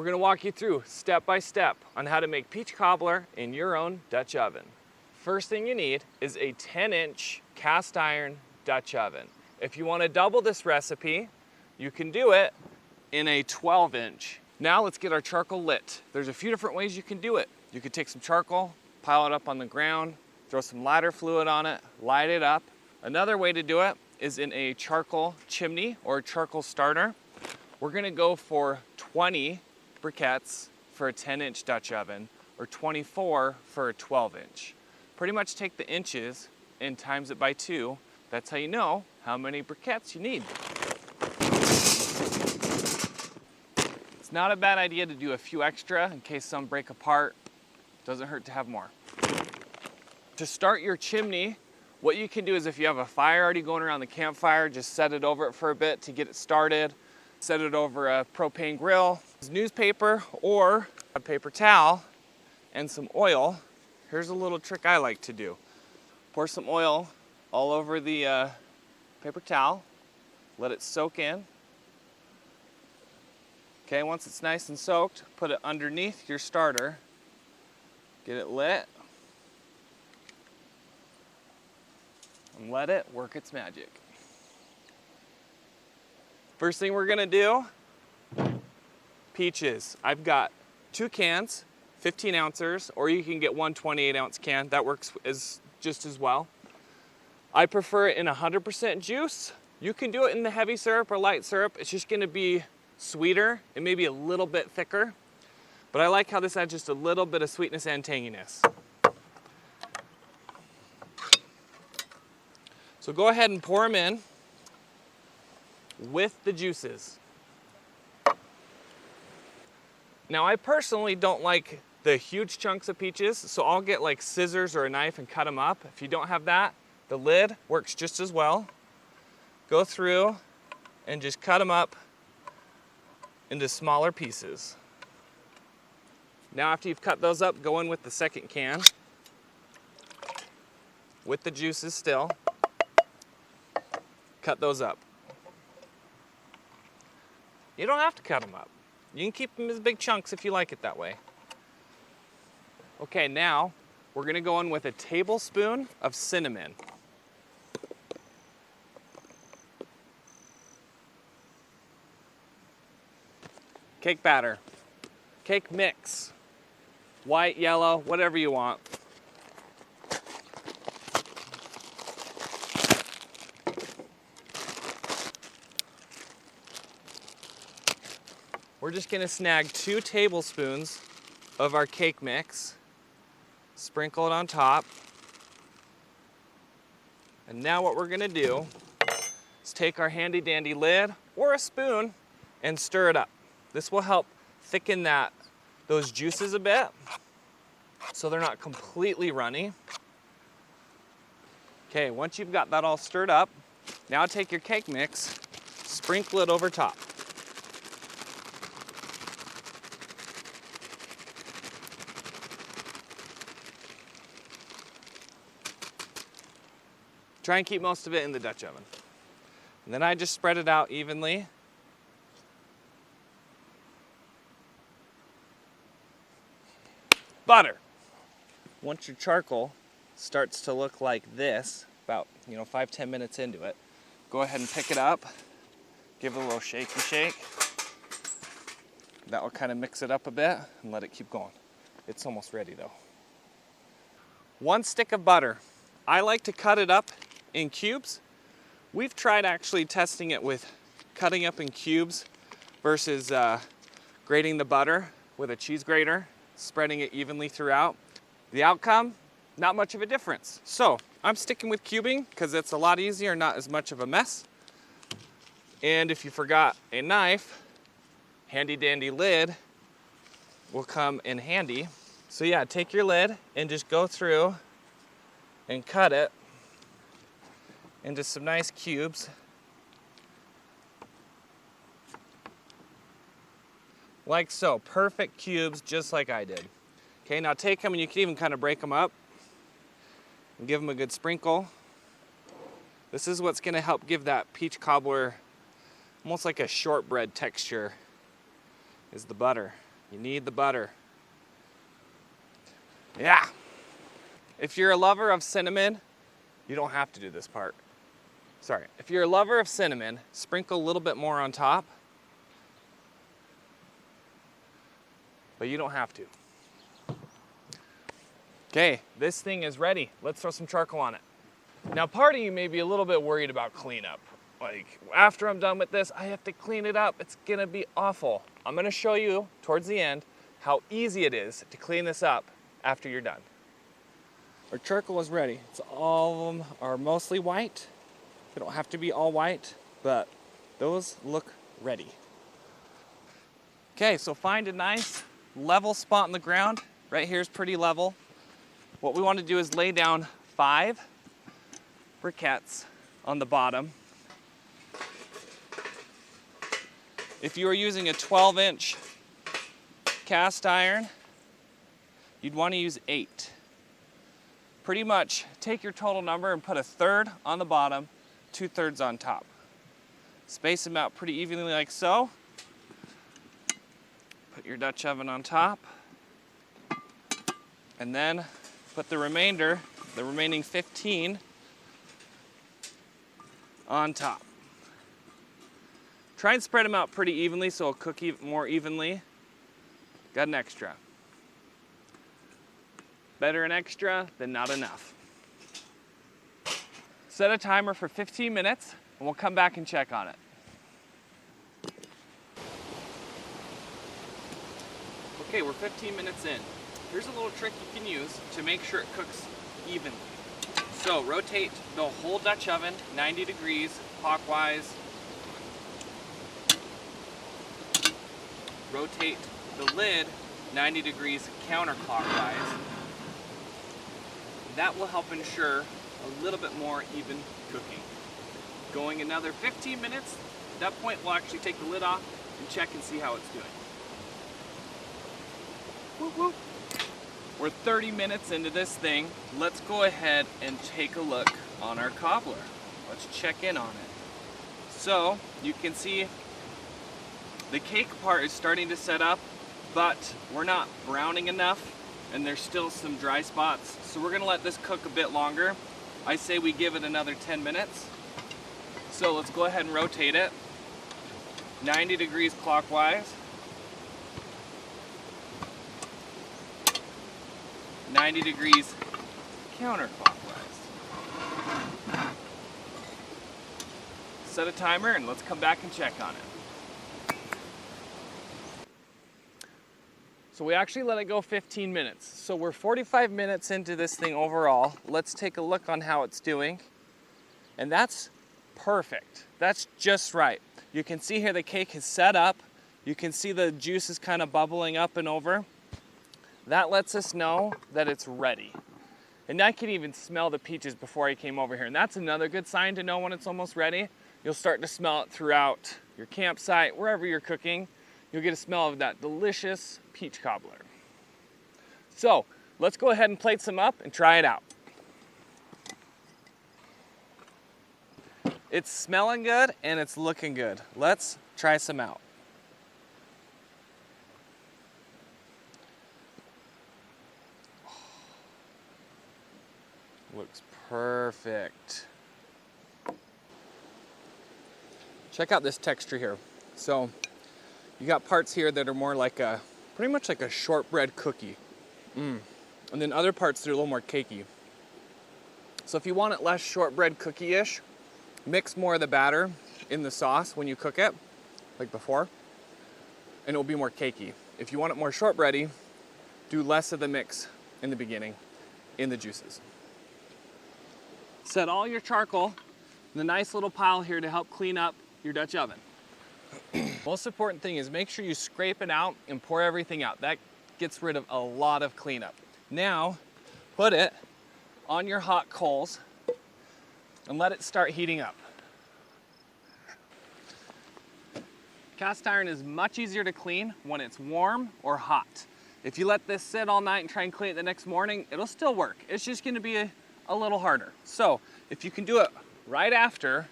we're gonna walk you through step by step on how to make peach cobbler in your own Dutch oven. First thing you need is a 10-inch cast iron Dutch oven. If you want to double this recipe, you can do it in a 12-inch. Now let's get our charcoal lit. There's a few different ways you can do it. You could take some charcoal, pile it up on the ground, throw some lighter fluid on it, light it up. Another way to do it is in a charcoal chimney or a charcoal starter. We're gonna go for 20 briquettes for a 10-inch Dutch oven or 24 for a 12-inch. Pretty much take the inches and times it by 2. That's how you know how many briquettes you need. It's not a bad idea to do a few extra in case some break apart. Doesn't hurt to have more. To start your chimney, what you can do is if you have a fire already going around the campfire, just set it over it for a bit to get it started. Set it over a propane grill, newspaper or a paper towel and some oil. Here's a little trick I like to do. Pour some oil all over the paper towel, let it soak in. Okay, once it's nice and soaked, put it underneath your starter, get it lit, and let it work its magic. First thing we're gonna do, peaches. I've got 2 cans, 15 ounces, or you can get one 28-ounce can. That works just as well. I prefer it in 100% juice. You can do it in the heavy syrup or light syrup. It's just gonna be sweeter and maybe a little bit thicker. But I like how this adds just a little bit of sweetness and tanginess. So go ahead and pour them in with the juices. Now I personally don't like the huge chunks of peaches, so I'll get like scissors or a knife and cut them up. If you don't have that, the lid works just as well. Go through and just cut them up into smaller pieces. Now after you've cut those up, go in with the second can with the juices still. Cut those up. You don't have to cut them up. You can keep them as big chunks if you like it that way. Okay, now we're gonna go in with a tablespoon of cinnamon. Cake batter, cake mix, white, yellow, whatever you want. We're just gonna snag 2 tablespoons of our cake mix, sprinkle it on top. And now what we're gonna do is take our handy dandy lid or a spoon and stir it up. This will help thicken those juices a bit so they're not completely runny. Okay, once you've got that all stirred up, now take your cake mix, sprinkle it over top. Try and keep most of it in the Dutch oven. And then I just spread it out evenly. Butter. Once your charcoal starts to look like this, about 5-10 minutes into it, go ahead and pick it up, give it a little shaky shake. That will kind of mix it up a bit and let it keep going. It's almost ready though. 1 stick of butter. I like to cut it up in cubes. We've tried actually testing it with cutting up in cubes versus grating the butter with a cheese grater, spreading it evenly throughout. The outcome, not much of a difference. So I'm sticking with cubing because it's a lot easier, not as much of a mess. And if you forgot a knife, handy dandy lid will come in handy. So yeah, take your lid and just go through and cut it into some nice cubes. Like so, perfect cubes, just like I did. Okay, now take them and you can even kind of break them up and give them a good sprinkle. This is what's gonna help give that peach cobbler almost like a shortbread texture, is the butter. You need the butter. Yeah. If you're a lover of cinnamon, you don't have to do this part. Sorry. If you're a lover of cinnamon, sprinkle a little bit more on top. But you don't have to. Okay, this thing is ready. Let's throw some charcoal on it. Now, part of you may be a little bit worried about cleanup. Like, after I'm done with this, I have to clean it up. It's gonna be awful. I'm gonna show you towards the end how easy it is to clean this up after you're done. Our charcoal is ready. All of them are mostly white. They don't have to be all white, but those look ready. Okay, so find a nice level spot on the ground. Right here is pretty level. What we want to do is lay down 5 briquettes on the bottom. If you are using a 12-inch cast iron, you'd want to use 8. Pretty much take your total number and put 1/3 on the bottom, 2/3 on top. Space them out pretty evenly like so. Put your Dutch oven on top. And then put the remaining 15 on top. Try and spread them out pretty evenly so it'll cook more evenly. Got an extra. Better an extra than not enough. Set a timer for 15 minutes and we'll come back and check on it. Okay, we're 15 minutes in. Here's a little trick you can use to make sure it cooks evenly. So rotate the whole Dutch oven 90 degrees clockwise. Rotate the lid 90 degrees counterclockwise. That will help ensure a little bit more even cooking. Going another 15 minutes, at that point we'll actually take the lid off and check and see how it's doing. Whoop, whoop. We're 30 minutes into this thing. Let's go ahead and take a look on our cobbler. Let's check in on it. So you can see the cake part is starting to set up, but we're not browning enough and there's still some dry spots. So we're gonna let this cook a bit longer. I say we give it another 10 minutes. So let's go ahead and rotate it 90 degrees clockwise. 90 degrees counterclockwise. Set a timer and let's come back and check on it. So we actually let it go 15 minutes. So we're 45 minutes into this thing overall. Let's take a look on how it's doing. And that's perfect. That's just right. You can see here the cake is set up. You can see the juices kind of bubbling up and over. That lets us know that it's ready. And I can even smell the peaches before I came over here. And that's another good sign to know when it's almost ready. You'll start to smell it throughout your campsite, wherever you're cooking. You'll get a smell of that delicious peach cobbler. So let's go ahead and plate some up and try it out. It's smelling good and it's looking good. Let's try some out. Looks perfect. Check out this texture here. So you got parts here that are more like pretty much like a shortbread cookie. And then other parts that are a little more cakey. So if you want it less shortbread cookie-ish, mix more of the batter in the sauce when you cook it, like before, and it'll be more cakey. If you want it more shortbready, do less of the mix in the beginning in the juices. Set all your charcoal in a nice little pile here to help clean up your Dutch oven. Most important thing is make sure you scrape it out and pour everything out. That gets rid of a lot of cleanup. Now, put it on your hot coals and let it start heating up. Cast iron is much easier to clean when it's warm or hot. If you let this sit all night and try and clean it the next morning, it'll still work. It's just gonna be a little harder. So if you can do it right after,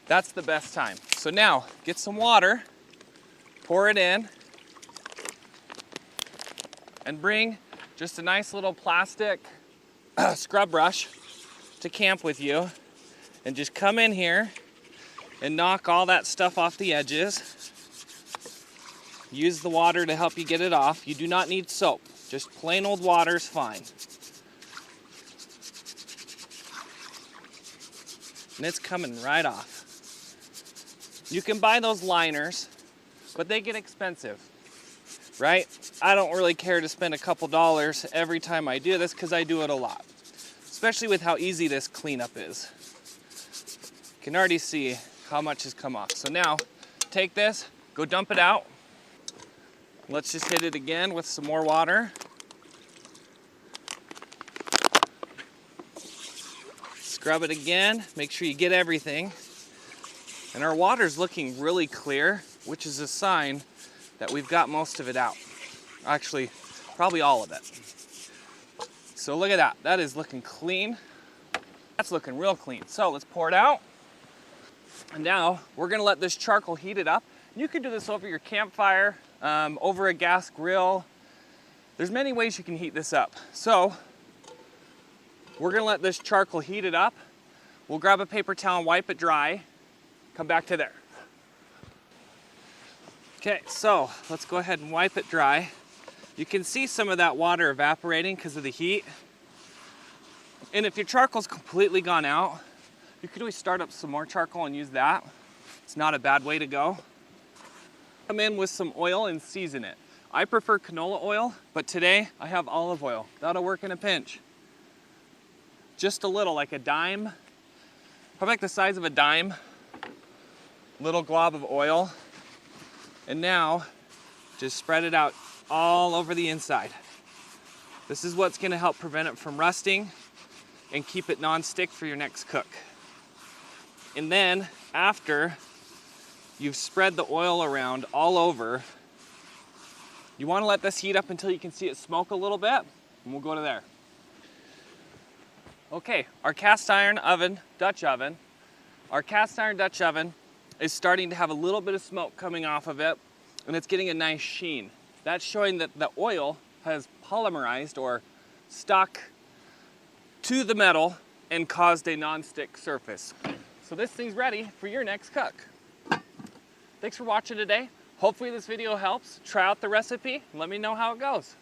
that's the best time. So now get some water, pour it in, and bring just a nice little plastic scrub brush to camp with you, and just come in here and knock all that stuff off the edges. Use the water to help you get it off. You do not need soap. Just plain old water is fine. And it's coming right off. You can buy those liners, but they get expensive, right? I don't really care to spend a couple dollars every time I do this because I do it a lot, especially with how easy this cleanup is. You can already see how much has come off. So now, take this, go dump it out. Let's just hit it again with some more water. Scrub it again, make sure you get everything. And our water's looking really clear, which is a sign that we've got most of it out. Actually, probably all of it. So look at that, that is looking clean. That's looking real clean. So let's pour it out. And now we're gonna let this charcoal heat it up. You can do this over your campfire, over a gas grill. There's many ways you can heat this up. So we're gonna let this charcoal heat it up. We'll grab a paper towel and wipe it dry. Come back to there. Okay, so let's go ahead and wipe it dry. You can see some of that water evaporating because of the heat. And if your charcoal's completely gone out, you could always start up some more charcoal and use that. It's not a bad way to go. Come in with some oil and season it. I prefer canola oil, but today I have olive oil. That'll work in a pinch. Just a little, like a dime, probably like the size of a dime, little glob of oil. And now, just spread it out all over the inside. This is what's gonna help prevent it from rusting and keep it non-stick for your next cook. And then, after you've spread the oil around all over, you wanna let this heat up until you can see it smoke a little bit, and we'll go to there. Okay, our cast iron oven, Dutch oven, is starting to have a little bit of smoke coming off of it, and it's getting a nice sheen. That's showing that the oil has polymerized or stuck to the metal and caused a non-stick surface. So this thing's ready for your next cook. Thanks for watching today. Hopefully this video helps. Try out the recipe and let me know how it goes.